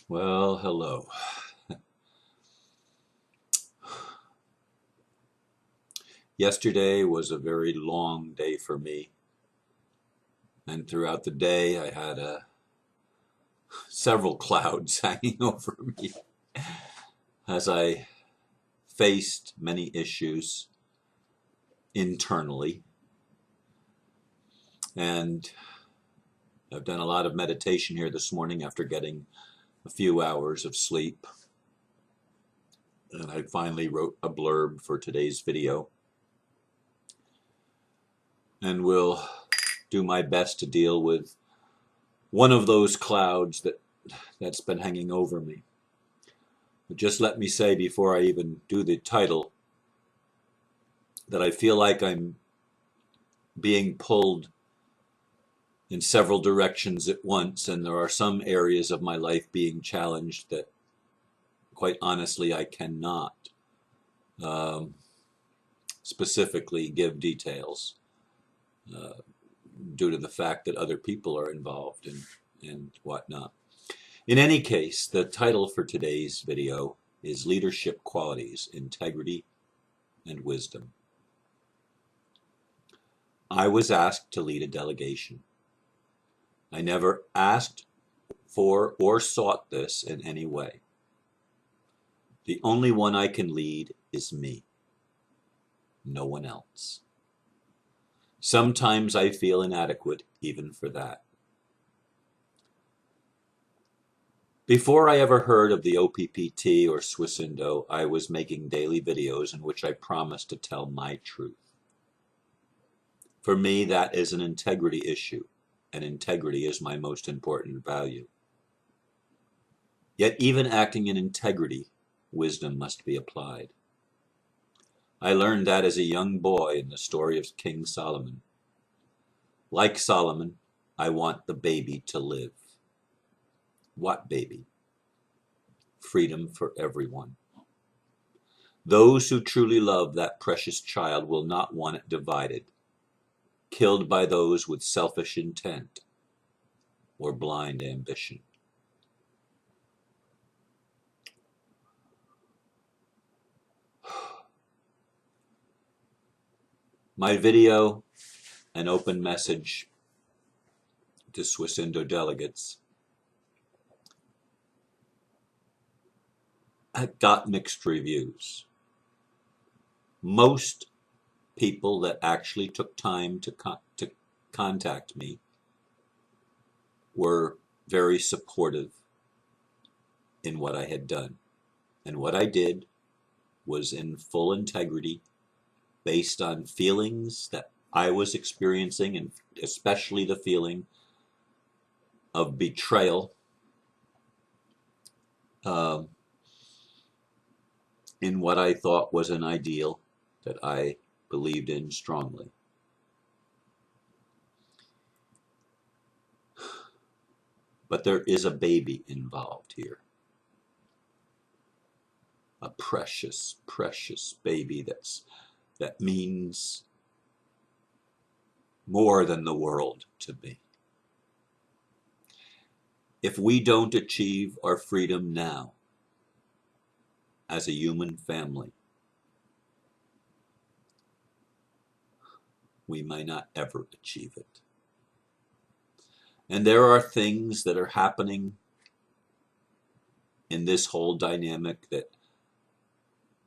Well, hello. Yesterday was a very long day for me, and throughout the day I had several clouds hanging over me as I faced many issues internally. And I've done a lot of meditation here this morning after getting a few hours of sleep. And I finally wrote a blurb for today's video. And will do my best to deal with one of those clouds that's been hanging over me. But just let me say before I even do the title that I feel like I'm being pulled in several directions at once, and there are some areas of my life being challenged that, quite honestly, I cannot specifically give details due to the fact that other people are involved and whatnot. In any case, the title for today's video is Leadership Qualities, Integrity, and Wisdom. I was asked to lead a delegation. I never asked for or sought this in any way. The only one I can lead is me, no one else. Sometimes I feel inadequate even for that. Before I ever heard of the OPPT or SwissIndo, I was making daily videos in which I promised to tell my truth. For me, that is an integrity issue, and integrity is my most important value. Yet even acting in integrity, wisdom must be applied. I learned that as a young boy in the story of King Solomon. Like Solomon, I want the baby to live. What baby? Freedom for everyone. Those who truly love that precious child will not want it divided, killed by those with selfish intent or blind ambition. My video, an open message to SwissIndo delegates, got mixed reviews. Most people that actually took time to contact me were very supportive in what I had done. And what I did was in full integrity, based on feelings that I was experiencing, and especially the feeling of betrayal in what I thought was an ideal that I believed in strongly. But there is a baby involved here. A precious, precious baby that means more than the world to me. If we don't achieve our freedom now as a human family, we may not ever achieve it. And there are things that are happening in this whole dynamic that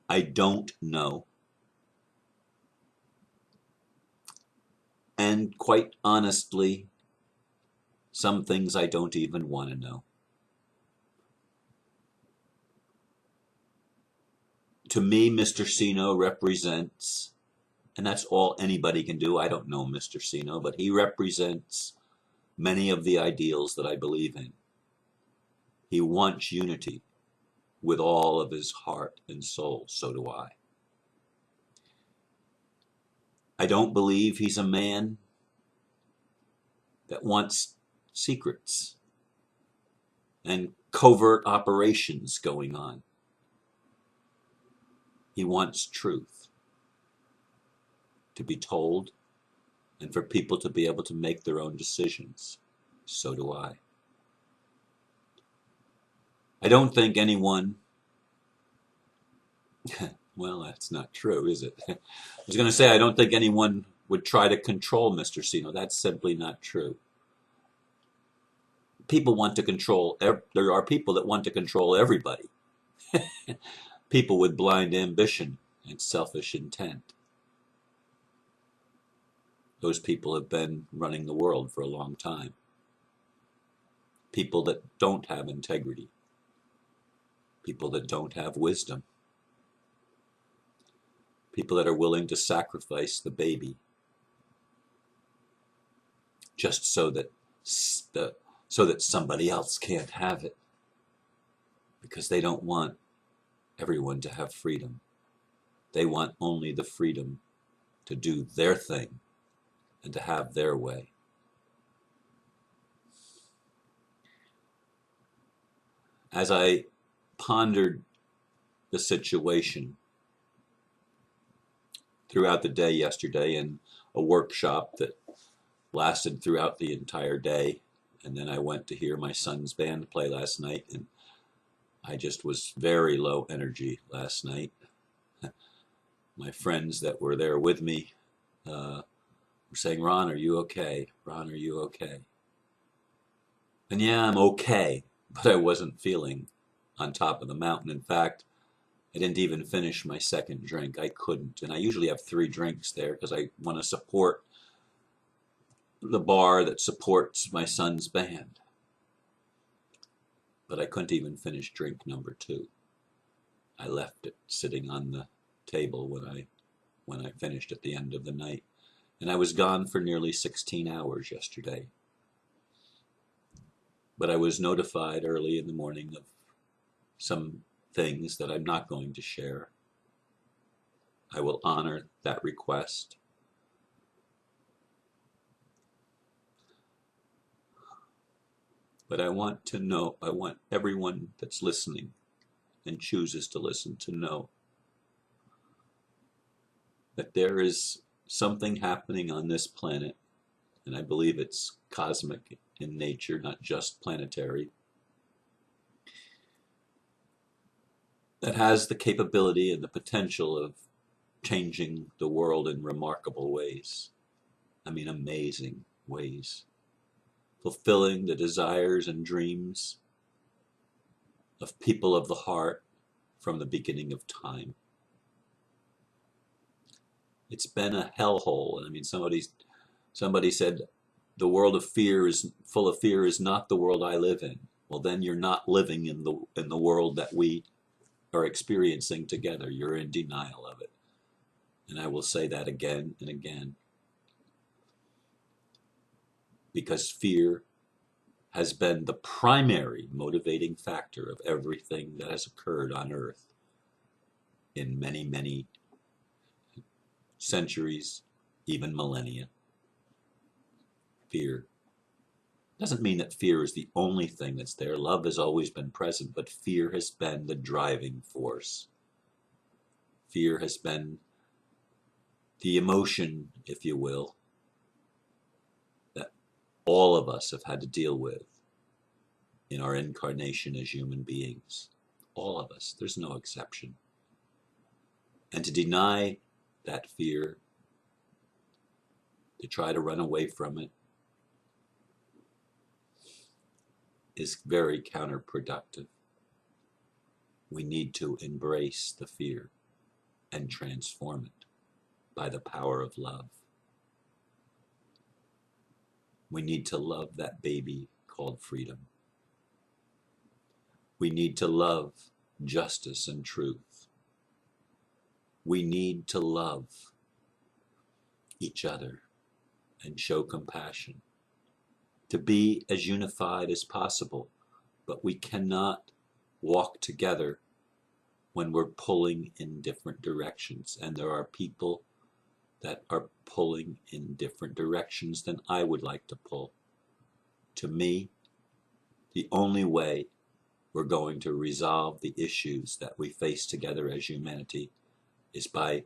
I don't know. And quite honestly, some things I don't even want to know. To me, Mr. Sino represents, and that's all anybody can do. I don't know Mr. Sino, but he represents many of the ideals that I believe in. He wants unity with all of his heart and soul. So do I. I don't believe he's a man that wants secrets and covert operations going on. He wants truth to be told and for people to be able to make their own decisions. So do I. I don't think anyone, well, that's not true, is it? I was going to say, I don't think anyone would try to control Mr. Sino. That's simply not true. People want to control, there are people that want to control everybody. People with blind ambition and selfish intent. Those people have been running the world for a long time. People that don't have integrity. People that don't have wisdom. People that are willing to sacrifice the baby just so that somebody else can't have it, because they don't want everyone to have freedom. They want only the freedom to do their thing and to have their way. As I pondered the situation throughout the day yesterday in a workshop that lasted throughout the entire day, and then I went to hear my son's band play last night, and I just was very low energy last night. My friends that were there with me were saying, "Ron, are you okay? Ron, are you okay?" And yeah, I'm okay, but I wasn't feeling on top of the mountain. In fact, I didn't even finish my second drink. I couldn't. And I usually have 3 drinks there because I want to support the bar that supports my son's band. But I couldn't even finish drink number 2. I left it sitting on the table when I finished at the end of the night. And I was gone for nearly 16 hours yesterday. But I was notified early in the morning of some things that I'm not going to share. I will honor that request. But I want everyone that's listening and chooses to listen to know that there is something happening on this planet, and I believe it's cosmic in nature, not just planetary, that has the capability and the potential of changing the world in remarkable ways. I mean, amazing ways. Fulfilling the desires and dreams of people of the heart from the beginning of time. It's been a hellhole. I mean, somebody said the world of fear is full of fear is not the world I live in. Well, then you're not living in the world that we are experiencing together. You're in denial of it. And I will say that again and again. Because fear has been the primary motivating factor of everything that has occurred on Earth in many, many centuries, even millennia. Fear. Doesn't mean that fear is the only thing that's there. Love has always been present, but fear has been the driving force. Fear has been the emotion, if you will, that all of us have had to deal with in our incarnation as human beings. All of us. There's no exception. And to deny that fear, to try to run away from it, is very counterproductive. We need to embrace the fear and transform it by the power of love. We need to love that baby called freedom. We need to love justice and truth. We need to love each other and show compassion, to be as unified as possible, but we cannot walk together when we're pulling in different directions, and there are people that are pulling in different directions than I would like to pull. To me, the only way we're going to resolve the issues that we face together as humanity is by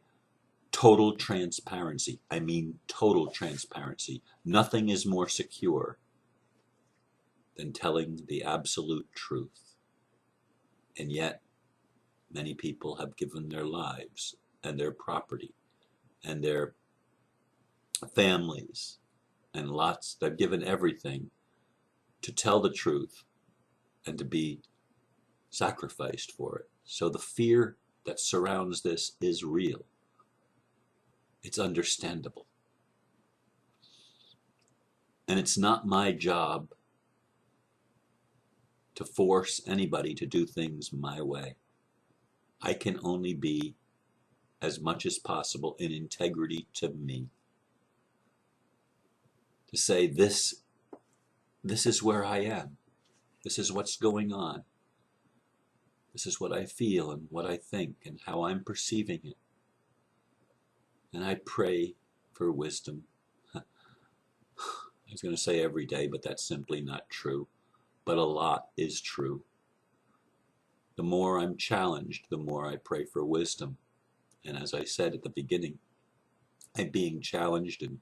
total transparency. I mean total transparency. Nothing is more secure than telling the absolute truth. And yet, many people have given their lives and their property and their families and lots, they've given everything to tell the truth and to be sacrificed for it. So the fear that surrounds this is real. It's understandable. And it's not my job to force anybody to do things my way. I can only be, as much as possible, in integrity to me. To say, this is where I am. This is what's going on. This is what I feel and what I think and how I'm perceiving it. And I pray for wisdom. I was going to say every day, but that's simply not true. But a lot is true. The more I'm challenged, the more I pray for wisdom. And as I said at the beginning, I'm being challenged in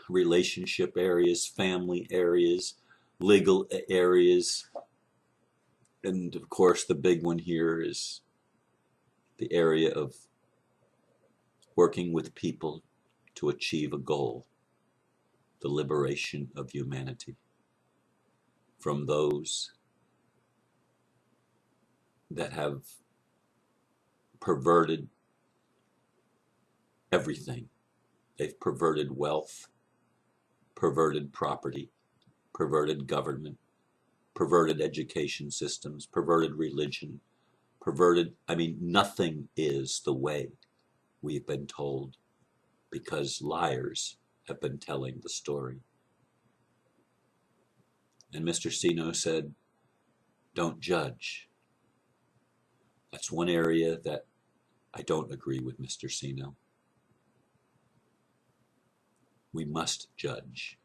relationship areas, family areas, legal areas. And of course, the big one here is the area of working with people to achieve a goal, the liberation of humanity from those that have perverted everything. They've perverted wealth, perverted property, perverted government, perverted education systems, perverted religion, nothing is the way we've been told, because liars have been telling the story. And Mr. SwissIndo said, don't judge. That's one area that I don't agree with Mr. SwissIndo. We must judge.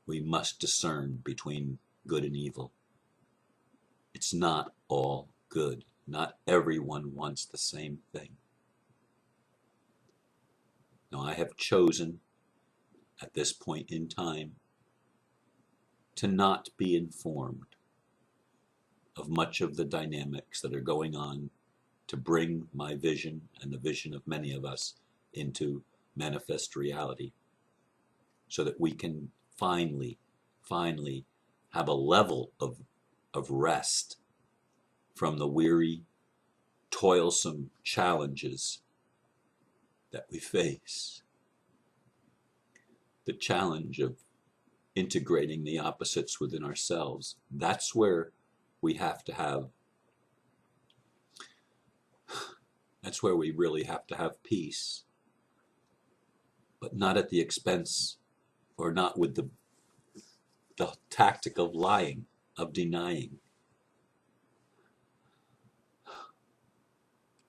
We must discern between good and evil. It's not all good. Not everyone wants the same thing. Now, I have chosen at this point in time to not be informed of much of the dynamics that are going on to bring my vision and the vision of many of us into manifest reality, so that we can finally have a level of rest from the weary, toilsome challenges that we face. The challenge of integrating the opposites within ourselves, that's where we really have to have peace, but not at the expense, or not with the tactic of lying, of denying.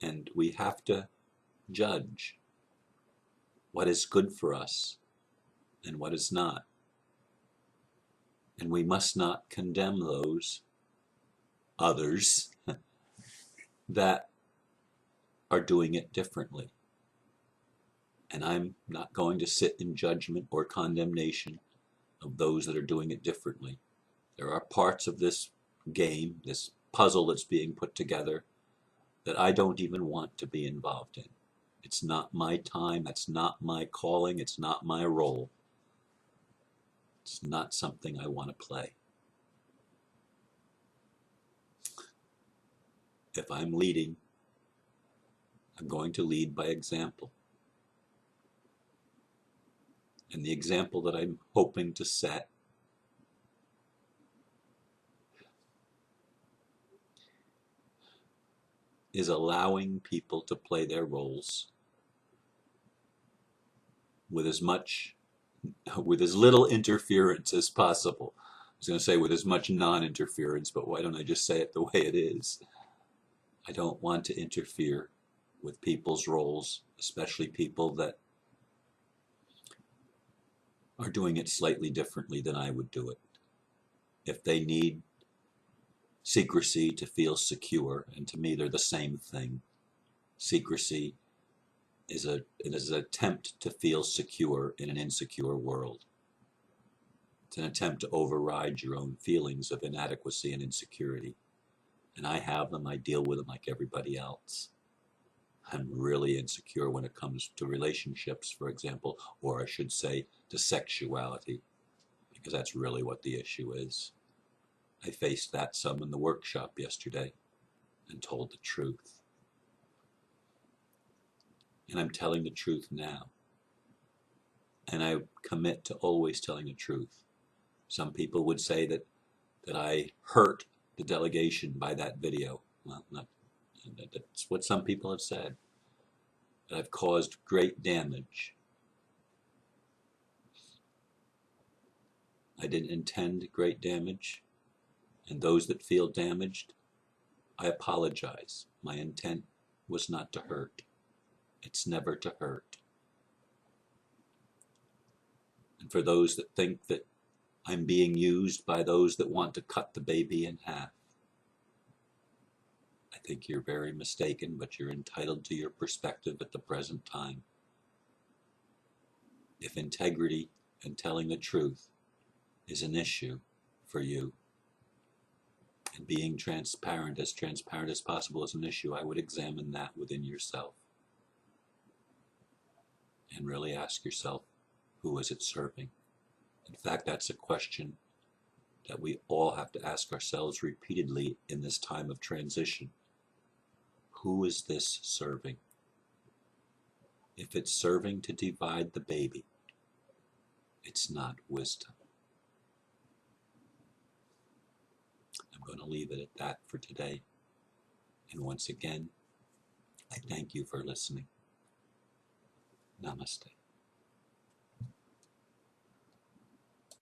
And we have to judge what is good for us and what is not. And we must not condemn those others that are doing it differently. And I'm not going to sit in judgment or condemnation of those that are doing it differently. There are parts of this game, this puzzle that's being put together, that I don't even want to be involved in. It's not my time, that's not my calling, it's not my role. It's not something I want to play. If I'm leading, I'm going to lead by example. And the example that I'm hoping to set is allowing people to play their roles with as little interference as possible. I was going to say with as much non-interference, but why don't I just say it the way it is? I don't want to interfere with people's roles, especially people that are doing it slightly differently than I would do it. If they need secrecy to feel secure, and to me they're the same thing. Secrecy is an attempt to feel secure in an insecure world. It's an attempt to override your own feelings of inadequacy and insecurity. And I have them, I deal with them like everybody else. I'm really insecure when it comes to relationships, for example, or I should say to sexuality, because that's really what the issue is. I faced that some in the workshop yesterday and told the truth. And I'm telling the truth now. And I commit to always telling the truth. Some people would say that I hurt the delegation by that video. Well, that's what some people have said. That I've caused great damage. I didn't intend great damage. And those that feel damaged, I apologize. My intent was not to hurt. It's never to hurt. And for those that think that I'm being used by those that want to cut the baby in half, I think you're very mistaken, but you're entitled to your perspective at the present time. If integrity and telling the truth is an issue for you, and being transparent as possible is an issue, I would examine that within yourself and really ask yourself, who is it serving? In fact, that's a question that we all have to ask ourselves repeatedly in this time of transition. Who is this serving? If it's serving to divide the baby, it's not wisdom. I'm going to leave it at that for today. And once again, I thank you for listening. Namaste.